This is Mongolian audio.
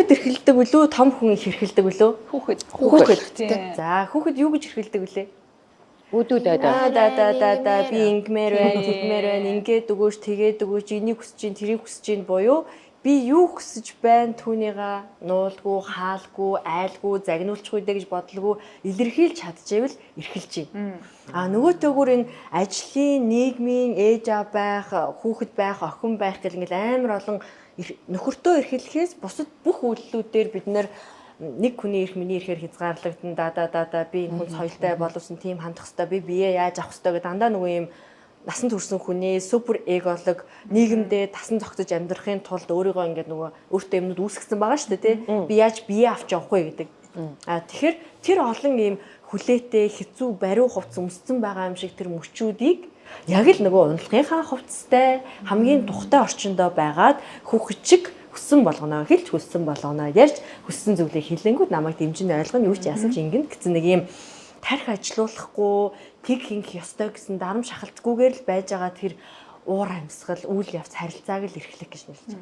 хүүхэд эрхэлдэг үлээ, том хүн их эрхэлдэг үлээ? Хүүхэд. За, хүүхэд юу гэж эрхэлдэг үлээ? Үүдүүд Би ингэмээр байна, тэгмээр байна, ингээд өгөөч, тэгээд өгөөч, энийг хүсэж чинь, тэрийг хүсэж чинь буюу би юу хүсэж байна түүнийгаа нуулгүй, хаалгүй, айлгүй, загнуулчихгүй дэ гэж бодлого илэрхийлж чадчихвэл эрхэлж байна. Нөгөөтэйгүр энэ ажлын, нийгмийн ээж аав байх, хүүхэд байх, охин байх гэл ингээл амар олон нөхөртөө эрхлэхээс бусад бүх үйлдэлүүдээр бид нэг хүний эрх миний эрхээр хязгаарлагдсан би энэ хүн соёлтой боловсон тийм хандах хэвээр би бие яаж авах хэвээр гэдэг дандаа нөгөө юм насан туршсан хүний супер эголог нийгэмдээ тасан зогтож амьдрахын тулд өөрийгөө ингээд нөгөө өөртөө юмнууд үүсгэсэн байгаа шүү дээ тий. Би яаж бие авч явах вэ гэдэг. Тэгэхээр тэр олон ийм хүлээтэй хэцүү бариу хувцас өмссөн байгаа юм шиг тэр мөчүүдийг яг л нөгөө унтлагынхаа хувцастай хамгийн тухтай орчиндөө байгаад хүүхэд хүссэн болгоно хэлж хүссэн болгоно ярьж хүссэн зүйлийг хэлэнгүүт намайг дэмжин ойлгоно юу ч яасан ч ингэн гэсэн нэг юм тарих ажилуулахгүй тэг хинх ёстой гэсэн дарам шахалтгүйгээр л байж байгаа тэр уур амьсгал үйл явц харилцааг л эрхлэх гэж нэрлэж байна.